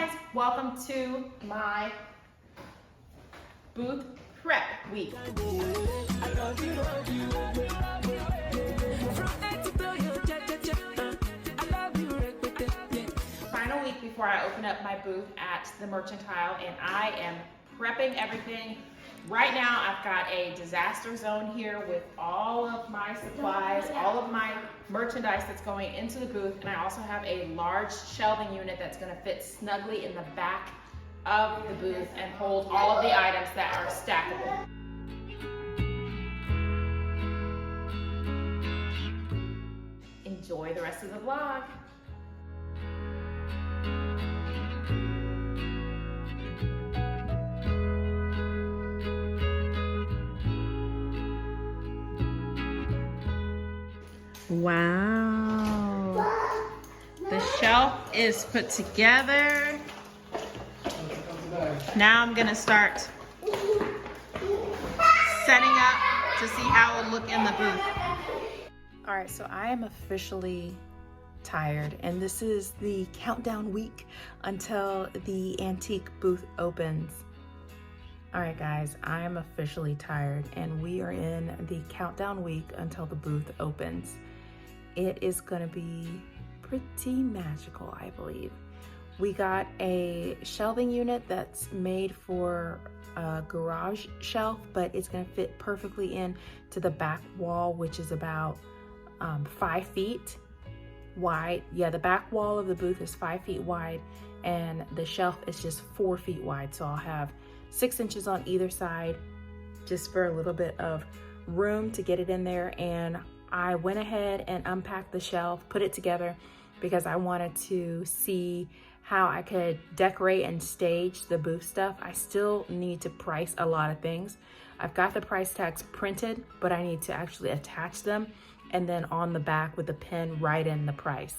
guys, welcome to my booth prep week. Final week before I open up my booth at the Mercantile, and I am prepping everything. Right now I've got a disaster zone here with all of my supplies, all of my merchandise that's going into the booth, and I also have a large shelving unit that's going to fit snugly in the back of the booth and hold all of the items that are stackable. Enjoy the rest of the vlog. Wow. The shelf is put together. Now I'm gonna start setting up to see how it'll look in the booth. All right, so I am officially tired, and this is the countdown week until the antique booth opens. All right, guys, I am officially tired, and we are in the countdown week until the booth opens. It is gonna be pretty magical, I believe. We got a shelving unit that's made for a garage shelf, but it's gonna fit perfectly in to the back wall, which is about 5 feet wide. Yeah, the back wall of the booth is 5 feet wide, and the shelf is just 4 feet wide. So I'll have 6 inches on either side, just for a little bit of room to get it in there. And I went ahead and unpacked the shelf, put it together, because I wanted to see how I could decorate and stage the booth stuff. I still need to price a lot of things. I've got the price tags printed, but I need to actually attach them, and then on the back with a pen write in the price.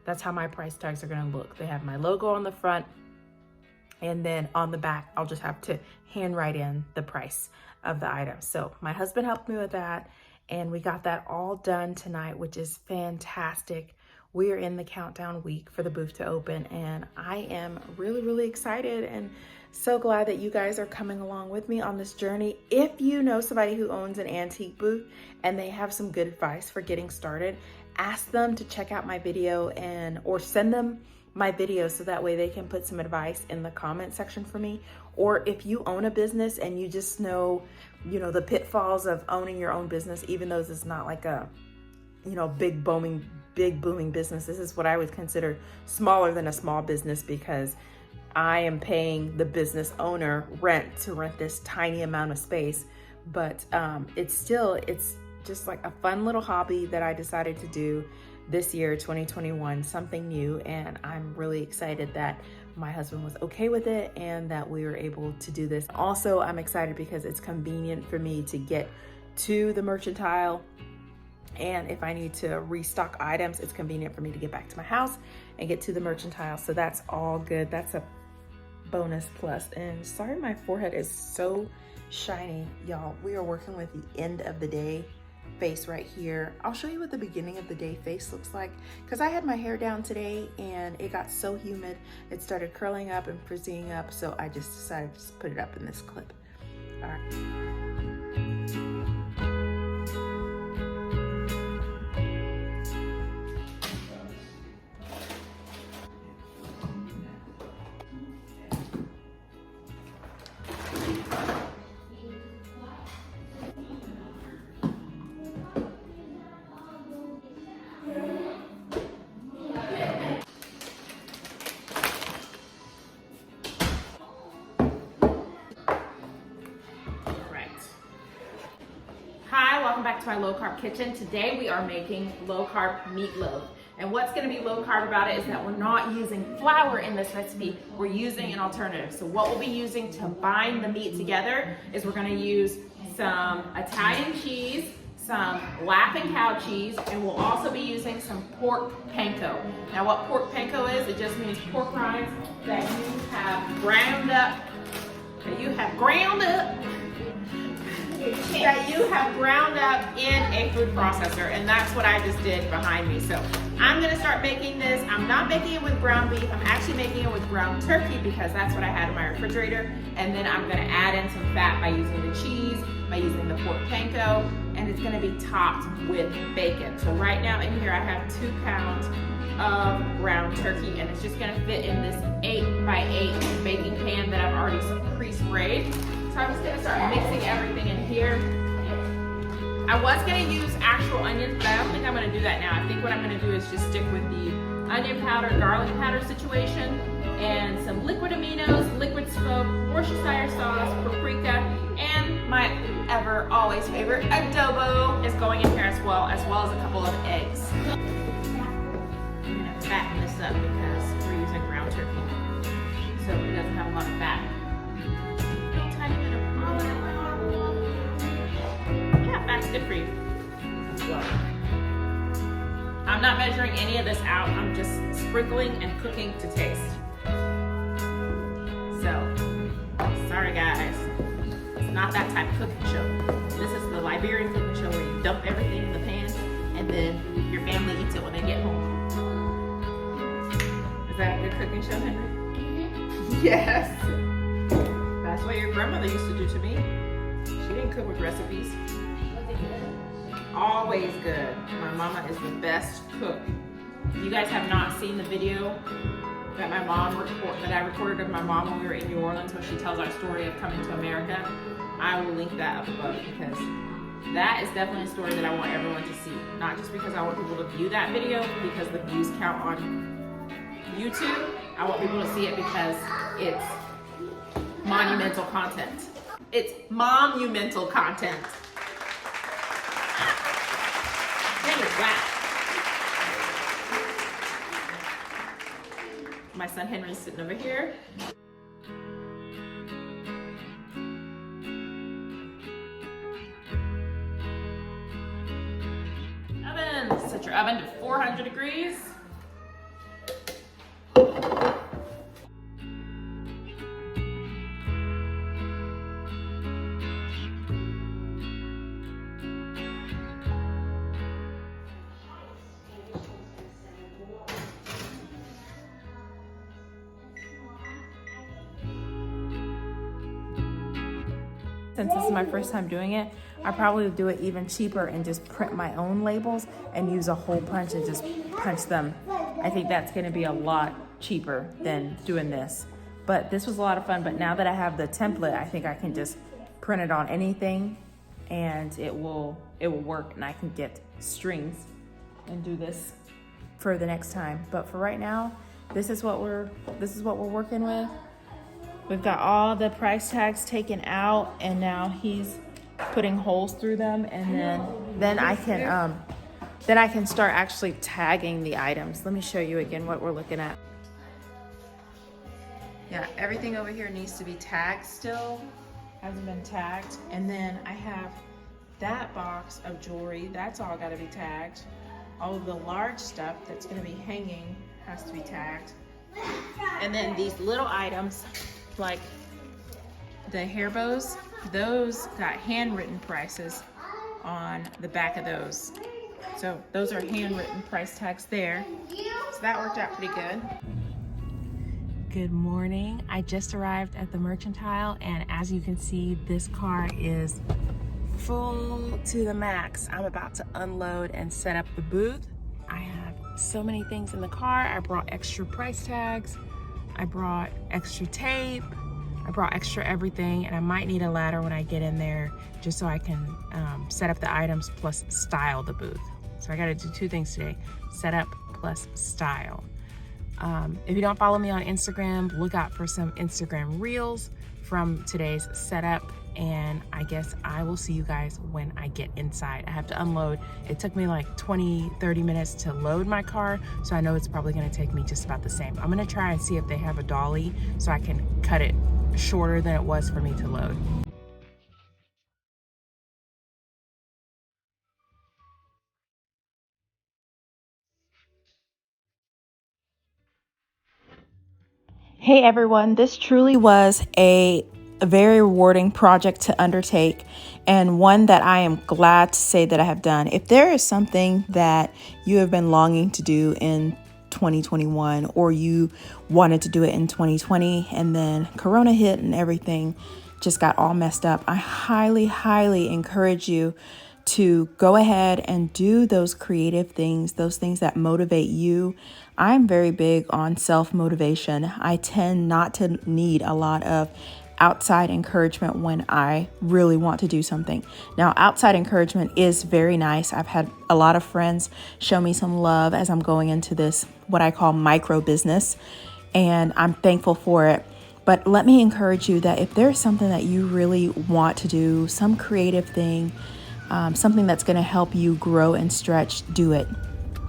That's how my price tags are gonna look. They have my logo on the front, and then on the back, I'll just have to hand write in the price of the item. So my husband helped me with that, and we got that all done tonight, which is fantastic. We are in the countdown week for the booth to open, and I am really, really excited and so glad that you guys are coming along with me on this journey. If you know somebody who owns an antique booth and they have some good advice for getting started, ask them to check out my video or send them my video so that way they can put some advice in the comment section for me. Or if you own a business and you just know, the pitfalls of owning your own business, even though this is not like a, big booming business. This is what I would consider smaller than a small business, because I am paying the business owner rent to rent this tiny amount of space. But it's just like a fun little hobby that I decided to do this year, 2021, something new. And I'm really excited that my husband was okay with it and that we were able to do this. Also, I'm excited because it's convenient for me to get to the Mercantile. And if I need to restock items, it's convenient for me to get back to my house and get to the Mercantile. So that's all good. That's a bonus plus. And sorry, my forehead is so shiny, y'all. We are working with the end of the day face right here. I'll show you what the beginning of the day face looks like, because I had my hair down today and it got so humid. It started curling up and frizzying up. So I just decided to just put it up in this clip. All right. Welcome back to my low carb kitchen. Today we are making low carb meatloaf. And what's going to be low carb about it is that we're not using flour in this recipe. We're using an alternative. So what we'll be using to bind the meat together is we're going to use some Italian cheese, some Laughing Cow cheese, and we'll also be using some pork panko. Now what pork panko is, it just means pork rinds that you have ground up, that you have ground up in a food processor, and that's what I just did behind me. So I'm gonna start making this. I'm not making it with ground beef, I'm actually making it with ground turkey because that's what I had in my refrigerator. And then I'm gonna add in some fat by using the cheese, by using the pork panko, and it's gonna be topped with bacon. So right now in here I have 2 pounds of ground turkey, and it's just gonna fit in this 8x8 baking pan that I've already pre-sprayed. So I'm just gonna start mixing everything in here. I was gonna use actual onions, but I don't think I'm gonna do that now. I think what I'm gonna do is just stick with the onion powder, garlic powder situation, and some liquid aminos, liquid smoke, Worcestershire sauce, paprika, and my ever always favorite adobo is going in here as well as a couple of eggs. I'm gonna fatten this up because we're using ground turkey, so it doesn't have a lot of fat. That's good for you as well. I'm not measuring any of this out. I'm just sprinkling and cooking to taste. So, sorry guys. It's not that type of cooking show. This is the Liberian cooking show where you dump everything in the pan and then your family eats it when they get home. Is that a good cooking show, Henry? Mm-hmm. Yes. That's what your grandmother used to do to me. She didn't cook with recipes. Always good. My mama is the best cook. If you guys have not seen the video that I recorded of my mom when we were in New Orleans, where she tells our story of coming to America, I will link that up above because that is definitely a story that I want everyone to see. Not just because I want people to view that video because the views count on YouTube. I want people to see it because it's monumental content. It's monumental content. Wow. My son Henry's sitting over here. Oven. Set your oven to 400 degrees. Since this is my first time doing it, I probably would do it even cheaper and just print my own labels and use a hole punch and just punch them. I think that's gonna be a lot cheaper than doing this. But this was a lot of fun, but now that I have the template, I think I can just print it on anything and it will work, and I can get strings and do this for the next time. But for right now, this is what we're working with. We've got all the price tags taken out, and now he's putting holes through them, and then I can start actually tagging the items. Let me show you again what we're looking at. Yeah, everything over here needs to be tagged still, hasn't been tagged. And then I have that box of jewelry, that's all gotta be tagged. All of the large stuff that's gonna be hanging has to be tagged. And then these little items, like the hair bows, those got handwritten prices on the back of those. So those are handwritten price tags there. So that worked out pretty good. Good morning. I just arrived at the Mercantile, and as you can see, this car is full to the max. I'm about to unload and set up the booth. I have so many things in the car. I brought extra price tags. I brought extra tape. I brought extra everything, and I might need a ladder when I get in there just so I can set up the items plus style the booth. So I gotta do two things today, set up plus style. If you don't follow me on Instagram, look out for some Instagram reels from today's setup, and I guess I will see you guys when I get inside. I have to unload. It took me like 20-30 minutes to load my car, so I know it's probably gonna take me just about the same. I'm gonna try and see if they have a dolly so I can cut it shorter than it was for me to load. Hey everyone, this truly was a a very rewarding project to undertake, and one that I am glad to say that I have done. If there is something that you have been longing to do in 2021, or you wanted to do it in 2020 and then Corona hit and everything just got all messed up, I highly, highly encourage you to go ahead and do those creative things, those things that motivate you. I'm very big on self-motivation. I tend not to need a lot of outside encouragement when I really want to do something. Now, outside encouragement is very nice. I've had a lot of friends show me some love as I'm going into this, what I call micro business, and I'm thankful for it. But let me encourage you that if there's something that you really want to do, some creative thing, something that's going to help you grow and stretch, do it.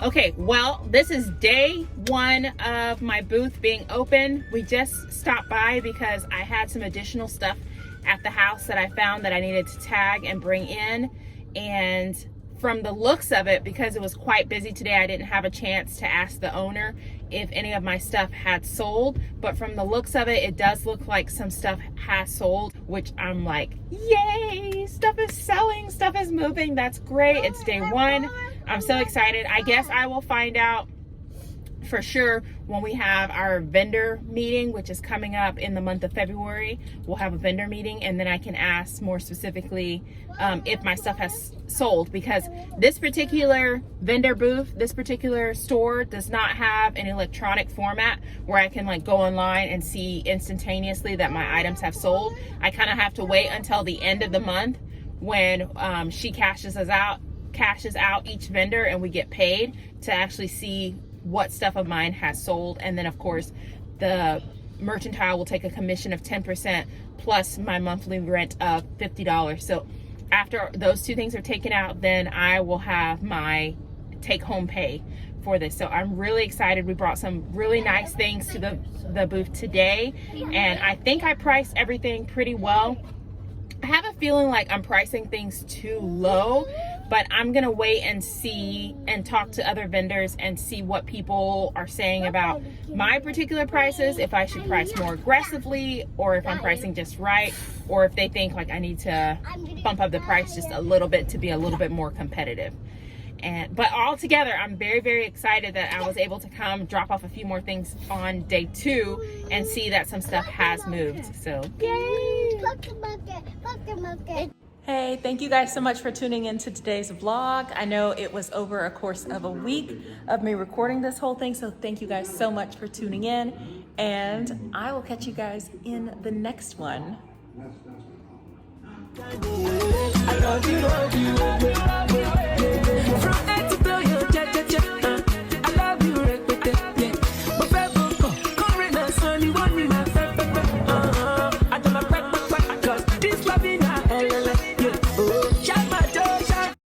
Okay, well, this is day one of my booth being open. We just stopped by because I had some additional stuff at the house that I found that I needed to tag and bring in. And from the looks of it, because it was quite busy today, I didn't have a chance to ask the owner if any of my stuff had sold. But from the looks of it, it does look like some stuff has sold, which I'm like, yay, stuff is selling, stuff is moving. That's great. It's day one. I'm so excited. I guess I will find out for sure when we have our vendor meeting, which is coming up in the month of February. We'll have a vendor meeting, and then I can ask more specifically if my stuff has sold, because this particular vendor booth, this particular store does not have an electronic format where I can like go online and see instantaneously that my items have sold. I kind of have to wait until the end of the month when she cashes out each vendor and we get paid to actually see what stuff of mine has sold. And then of course the mercantile will take a commission of 10% plus my monthly rent of $50. So after those two things are taken out, then I will have my take home pay for this. So I'm really excited. We brought some really nice things to the booth today, and I think I priced everything pretty well. I have a feeling like I'm pricing things too low, but I'm gonna wait and see and talk to other vendors and see what people are saying about my particular prices, if I should price more aggressively or if I'm pricing just right, or if they think like I need to bump up the price just a little bit to be a little bit more competitive. But all together, I'm very, very excited that I was able to come drop off a few more things on day two and see that some stuff has moved. So yay! Hey, thank you guys so much for tuning into today's vlog. I know it was over a course of a week of me recording this whole thing, so thank you guys so much for tuning in, and I will catch you guys in the next one. I love you, love you.